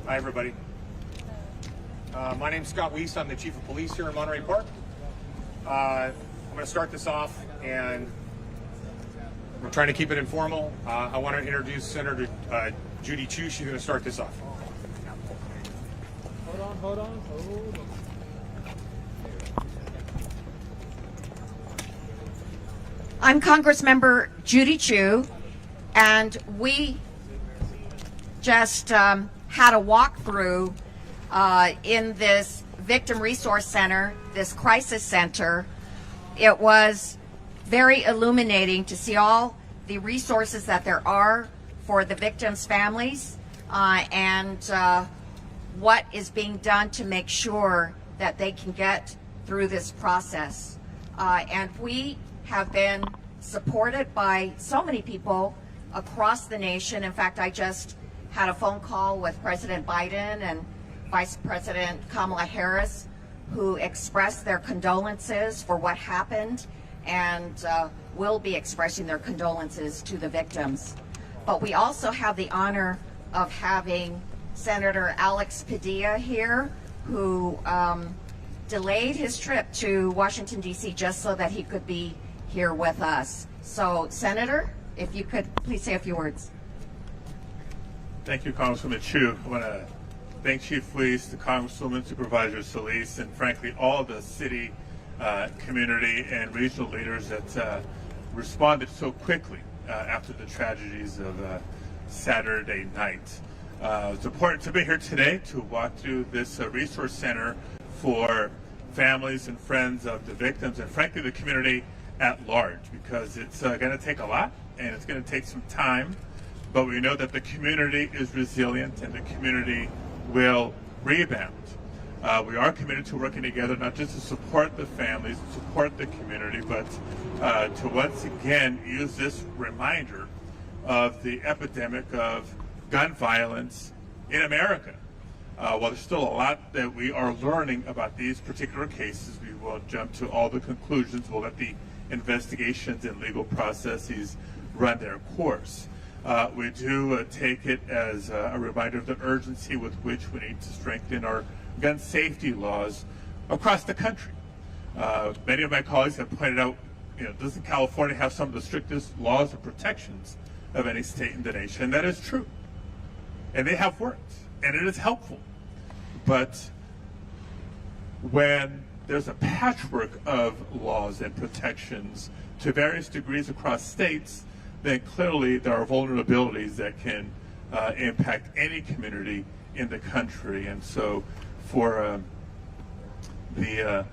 Hi, everybody. My name's Scott Weiss. I'm the Chief of Police here in Monterey Park. I'm going to start this off, and we're trying to keep it informal. I want to introduce Senator Judy Chu. She's going to start this off. Hold on. I'm Congressmember Judy Chu, and we just had a walkthrough in this Victim Resource Center, this crisis center. It was very illuminating to see all the resources that there are for the victims' families and what is being done to make sure that they can get through this process. And we have been supported by so many people across the nation. In fact, I just had a phone call with President Biden and Vice President Kamala Harris, who expressed their condolences for what happened and will be expressing their condolences to the victims. But we also have the honor of having Senator Alex Padilla here, who delayed his trip to Washington, D.C. just so that he could be here with us. So, Senator, if you could please say a few words. Thank you, Congresswoman Chu. I want to thank Chief Weiss, the Congresswoman, Supervisor Solis, and frankly all the city, community, and regional leaders that responded so quickly after the tragedies of Saturday night. It's important to be here today to walk through this resource center for families and friends of the victims and frankly the community at large, because it's going to take a lot and it's going to take some time, but we know that the community is resilient and the community will rebound. We are committed to working together not just to support the families, support the community, but to once again use this reminder of the epidemic of gun violence in America. While there's still a lot that we are learning about these particular cases, we won't jump to all the conclusions. We'll let the investigations and legal processes run their course. We do take it as a reminder of the urgency with which we need to strengthen our gun safety laws across the country. Many of my colleagues have pointed out, doesn't California have some of the strictest laws and protections of any state in the nation? And that is true. And they have worked, and it is helpful. But when there's a patchwork of laws and protections to various degrees across states, then clearly there are vulnerabilities that can impact any community in the country. And so for the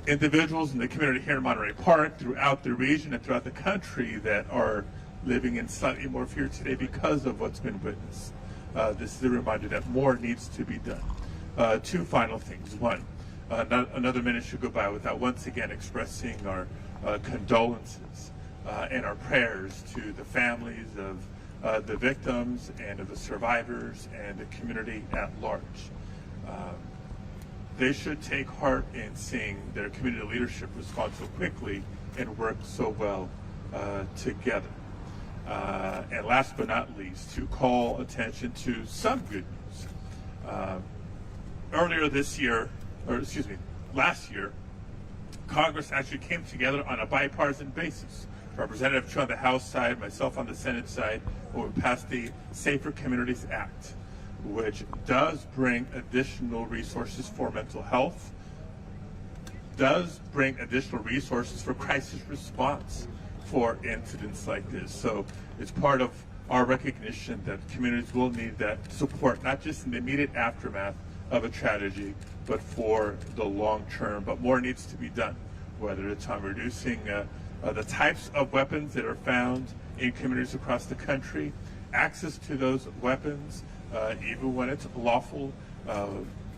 individuals in the community here in Monterey Park, throughout the region and throughout the country that are living in slightly more fear today because of what's been witnessed, this is a reminder that more needs to be done. Two final things. One, not another minute should go by without once again expressing our condolences and our prayers to the families of the victims and of the survivors and the community at large. They should take heart in seeing their community leadership respond so quickly and work so well together. And last but not least, to call attention to some good news. Earlier this year, last year, Congress actually came together on a bipartisan basis. Representative Chu on the House side, myself on the Senate side, when we passed the Safer Communities Act, which does bring additional resources for mental health, does bring additional resources for crisis response for incidents like this. So it's part of our recognition that communities will need that support, not just in the immediate aftermath of a tragedy, but for the long term. But more needs to be done, whether it's on reducing the types of weapons that are found in communities across the country, access to those weapons, even when it's lawful.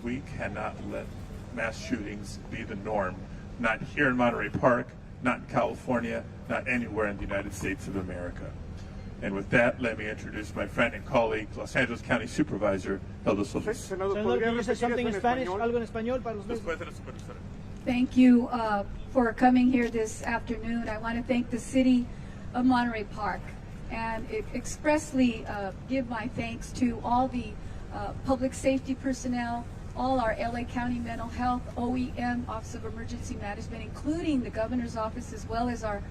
We cannot let mass shootings be the norm, not here in Monterey Park, not in California, not anywhere in the United States of America. And with that, let me introduce my friend and colleague, Los Angeles County Supervisor, Hilda Solis. Senador, can you say something in Spanish? Algo en español para los Thank you for coming here this afternoon. I want to thank the City of Monterey Park and expressly give my thanks to all the public safety personnel, all our LA County Mental Health, OEM, Office of Emergency Management, including the Governor's Office, as well as our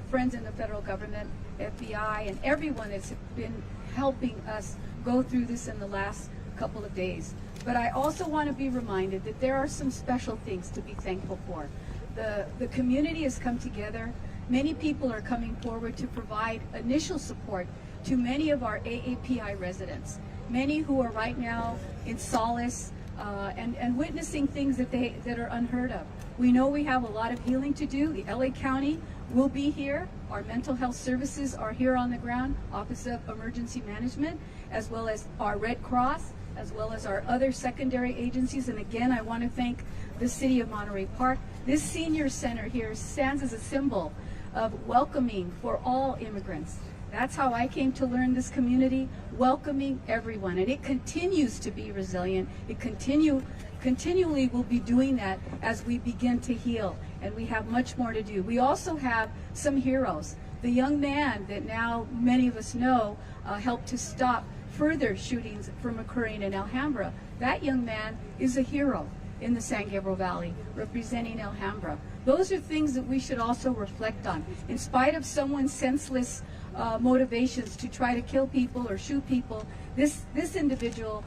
friends in the federal government, FBI, and everyone that's been helping us go through this in the last couple of days. But I also want to be reminded that there are some special things to be thankful for. The community has come together. Many people are coming forward to provide initial support to many of our AAPI residents, many who are right now in solace and witnessing things that are unheard of. We know we have a lot of healing to do. The LA County will be here. Our mental health services are here on the ground, Office of Emergency Management, as well as our Red Cross, as well as our other secondary agencies. And again, I want to thank the City of Monterey Park. This senior center here stands as a symbol of welcoming for all immigrants. That's how I came to learn this community, welcoming everyone. And it continues to be resilient. It continually will be doing that as we begin to heal. And we have much more to do. We also have some heroes. The young man that now many of us know helped to stop further shootings from occurring in Alhambra. That young man is a hero in the San Gabriel Valley, representing Alhambra. Those are things that we should also reflect on. In spite of someone's senseless motivations to try to kill people or shoot people, this individual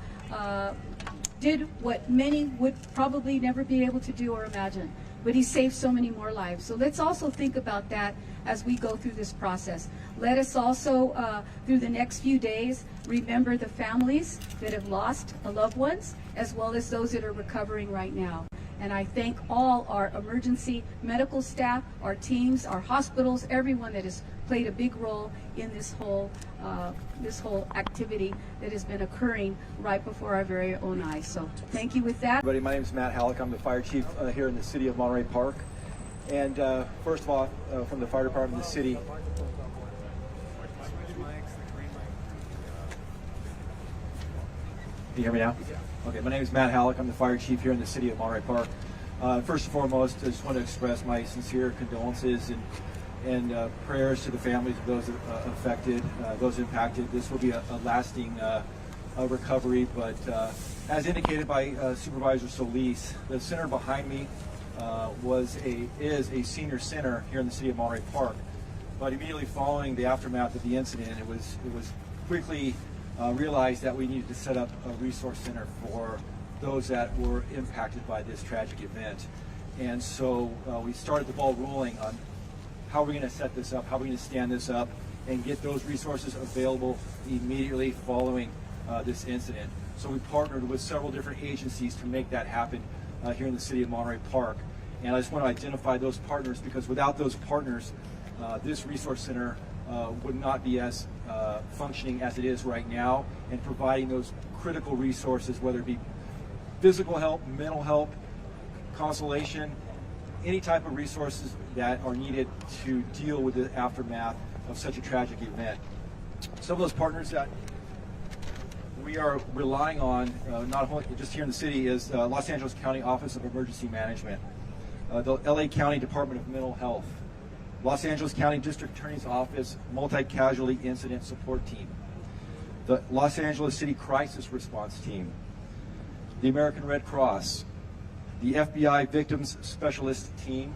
did what many would probably never be able to do or imagine. But he saved so many more lives. So let's also think about that as we go through this process. Let us also, through the next few days, remember the families that have lost loved ones, as well as those that are recovering right now. And I thank all our emergency medical staff, our teams, our hospitals, everyone that has played a big role in this whole activity that has been occurring right before our very own eyes. So thank you with that. Everybody, my name is Matt Halleck. I'm the fire chief here in the city of Monterey Park. And first of all, from the fire department of the city, can you hear me now? Okay, my name is Matt Halleck. I'm the fire chief here in the city of Monterey Park. First and foremost, I just want to express my sincere condolences and prayers to the families of those affected, those impacted. This will be a lasting recovery, but as indicated by Supervisor Solis, the center behind me is a senior center here in the city of Monterey Park. But immediately following the aftermath of the incident, it was quickly realized that we needed to set up a resource center for those that were impacted by this tragic event. And so we started the ball rolling on how are we going to set this up, how are we going to stand this up, and get those resources available immediately following this incident. So we partnered with several different agencies to make that happen here in the city of Monterey Park. And I just want to identify those partners, because without those partners, this resource center would not be as functioning as it is right now, and providing those critical resources, whether it be physical help, mental help, consolation, any type of resources that are needed to deal with the aftermath of such a tragic event. Some of those partners that we are relying on, not only just here in the city, is Los Angeles County Office of Emergency Management, the LA County Department of Mental Health, Los Angeles County District Attorney's Office Multi-Casualty Incident Support Team, the Los Angeles City Crisis Response Team, the American Red Cross, the FBI Victims Specialist Team,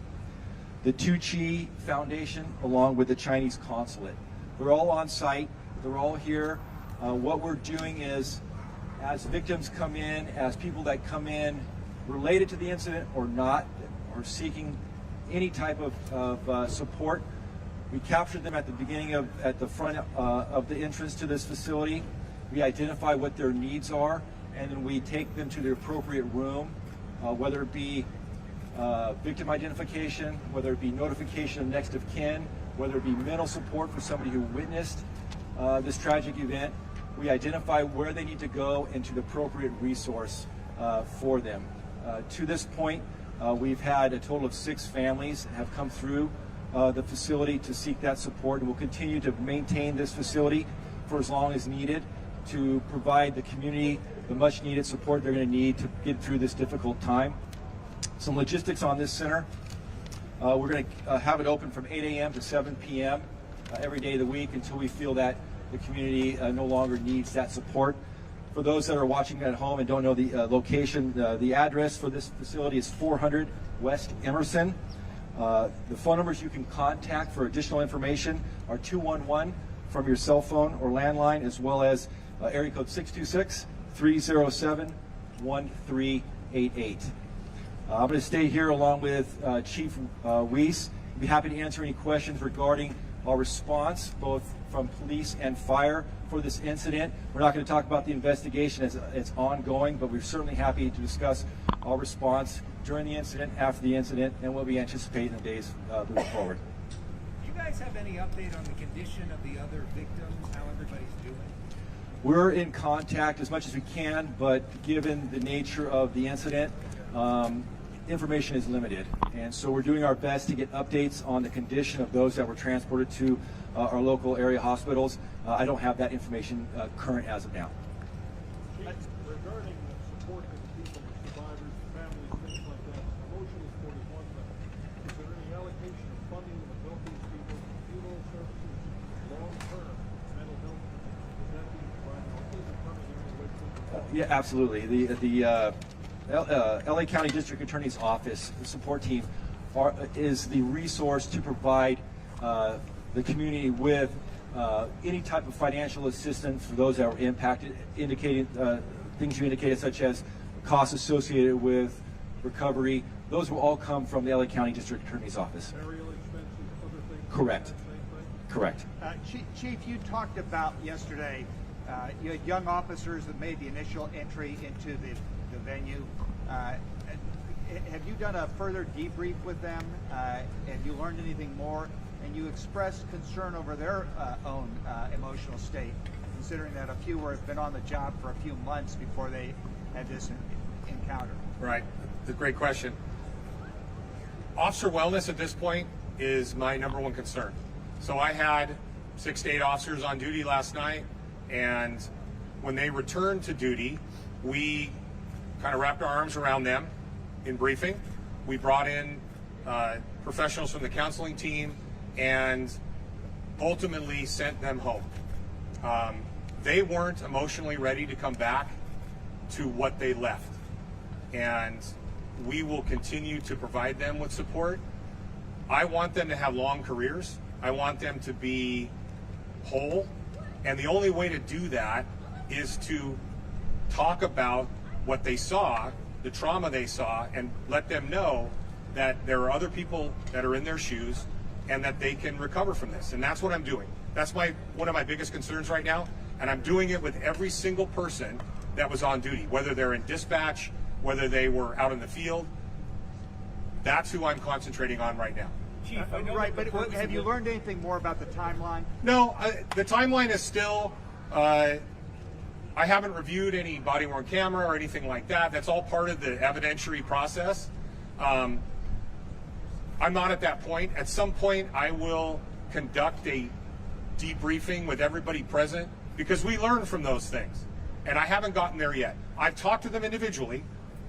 the Tucci Foundation, along with the Chinese Consulate. They're all on site. They're all here. What we're doing is, as victims come in, as people that come in related to the incident or not, or seeking any type of support, we capture them at the beginning at the front of the entrance to this facility. We identify what their needs are, and then we take them to the appropriate room, whether it be victim identification, whether it be notification of next of kin, whether it be mental support for somebody who witnessed this tragic event. We identify where they need to go and to the appropriate resource for them. To this point, we've had a total of 6 families have come through the facility to seek that support, and we'll continue to maintain this facility for as long as needed to provide the community the much needed support they're going to need to get through this difficult time. Some logistics on this center. We're going to have it open from 8 a.m. to 7 p.m. Every day of the week until we feel that the community no longer needs that support. For those that are watching at home and don't know the location, the address for this facility is 400 West Emerson. The phone numbers you can contact for additional information are 211 from your cell phone or landline, as well as area code 626-307-1388. I'm going to stay here along with Chief Weiss. I'd be happy to answer any questions regarding our response, both from police and fire, for this incident. We're not going to talk about the investigation as it's ongoing, but we're certainly happy to discuss our response during the incident, after the incident, and what we anticipate in the days moving forward. Do you guys have any update on the condition of the other victims, how everybody's doing? We're in contact as much as we can, but given the nature of the incident, information is limited. And so we're doing our best to get updates on the condition of those that were transported to our local area hospitals. I don't have that information current as of now. Regarding the support to people, survivors, families, things like that, emotional support is one thing. Is there any allocation of funding to help these people, funeral services, long-term mental health? Is that being provided? Is it coming in any way? Yeah, absolutely. The LA County District Attorney's Office support team is the resource to provide the community with any type of financial assistance for those that were impacted, indicating things you indicated, such as costs associated with recovery. Those will all come from the LA County District Attorney's Office. Burial expenses, other things? Correct. Correct. Chief, you talked about yesterday, you had young officers that made the initial entry into the venue. Have you done a further debrief with them? Have you learned anything more? And you expressed concern over their own emotional state, considering that a few have been on the job for a few months before they had this encounter. Right. It's a great question. Officer wellness at this point is my number one concern. So I had 6 to 8 officers on duty last night, and when they returned to duty, we kind of wrapped our arms around them in briefing. We brought in professionals from the counseling team and ultimately sent them home. They weren't emotionally ready to come back to what they left, and we will continue to provide them with support. I want them to have long careers. I want them to be whole, and the only way to do that is to talk about what they saw, the trauma they saw, and let them know that there are other people that are in their shoes and that they can recover from this. And that's what I'm doing. That's one of my biggest concerns right now, and I'm doing it with every single person that was on duty, whether they're in dispatch, whether they were out in the field. That's who I'm concentrating on right now. Chief, right, but have you learned anything more about the timeline? No, the timeline is still, I haven't reviewed any body-worn camera or anything like that. That's all part of the evidentiary process. I'm not at that point. At some point, I will conduct a debriefing with everybody present, because we learn from those things. And I haven't gotten there yet. I've talked to them individually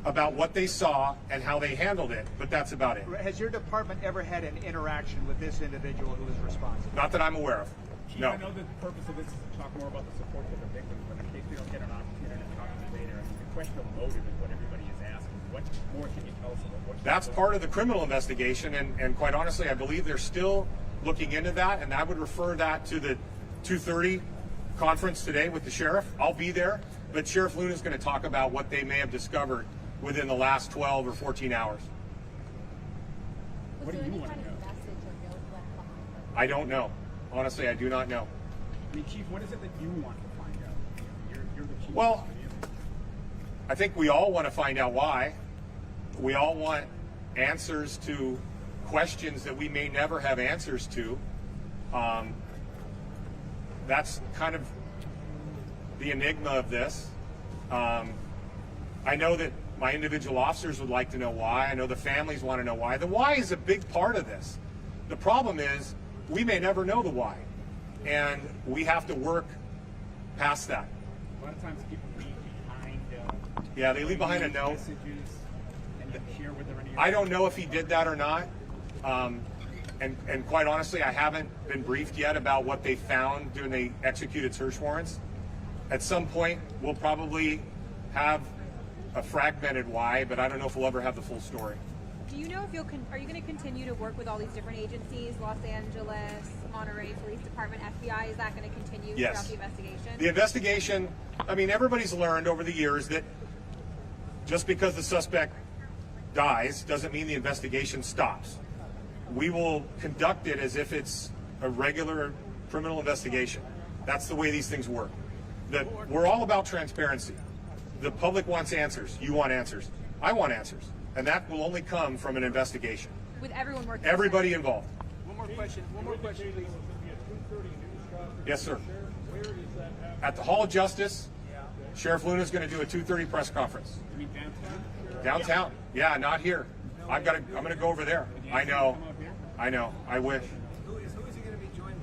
about what they saw and how they handled it, but that's about it. Has your department ever had an interaction with this individual who was responsible? Not that I'm aware of. Chief, No. I know the purpose of this is to talk more about the support to the victims, but in case we don't get an opportunity to talk to them later, I mean, the question of motive is what everybody is asking. What more can you tell us about what? That's part of the criminal investigation, and quite honestly, I believe they're still looking into that, and I would refer that to the 2:30 conference today with the sheriff. I'll be there, but Sheriff Luna is going to talk about what they may have discovered within the last 12 or 14 hours. What do you want to know? I don't know. Honestly, I do not know. I mean, Chief, what is it that you want to find out? You're the chief. Well, I think we all want to find out why. We all want answers to questions that we may never have answers to. That's kind of the enigma of this. I know that my individual officers would like to know why. I know the families want to know why. The why is a big part of this. The problem is we may never know the why, and we have to work past that. A lot of times people leave behind. Yeah, they leave behind a note. Messages, and you share with them any. I don't know if he did that or not. And quite honestly, I haven't been briefed yet about what they found when they executed search warrants. At some point, we'll probably have a fragmented why, but I don't know if we'll ever have the full story. Do you know if are you going to continue to work with all these different agencies, Los Angeles, Monterey Police Department, FBI? Is that going to continue Yes. throughout the investigation? The investigation, I mean, everybody's learned over the years that just because the suspect dies doesn't mean the investigation stops. We will conduct it as if it's a regular criminal investigation. That's the way these things work. We're all about transparency. The public wants answers. You want answers. I want answers. And that will only come from an investigation. With everyone working Everybody involved. One more question, please. Yes, sir. At the Hall of Justice, Sheriff Luna's going to do a 2:30 press conference. You mean downtown? Downtown. Yeah, not here. I'm going to go over there. I know. I wish. Who is he going to be joined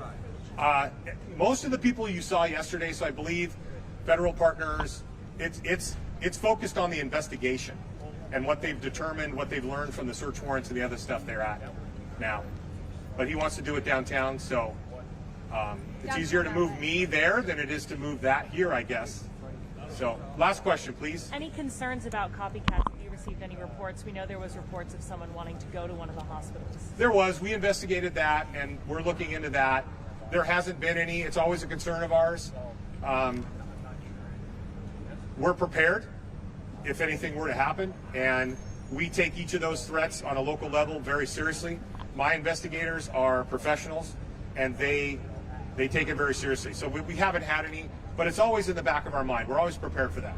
by? Most of the people you saw yesterday, so I believe federal partners, it's focused on the investigation and what they've determined, what they've learned from the search warrants and the other stuff they're at now. But he wants to do it downtown, so it's easier to move me there than it is to move that here, I guess. So, last question, please. Any concerns about copycats? Have you received any reports? We know there was reports of someone wanting to go to one of the hospitals. There was. We investigated that, and we're looking into that. There hasn't been any. It's always a concern of ours. We're prepared if anything were to happen, and we take each of those threats on a local level very seriously. My investigators are professionals, and they take it very seriously. So we haven't had any, but it's always in the back of our mind. We're always prepared for that.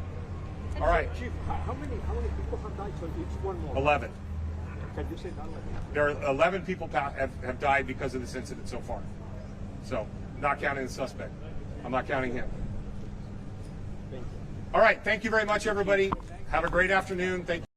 All right. Chief, how many people have died? So each one more. 11. Can you say that? There are 11 people have died because of this incident so far. So, not counting the suspect. I'm not counting him. All right. Thank you very much, everybody. Have a great afternoon. Thank you.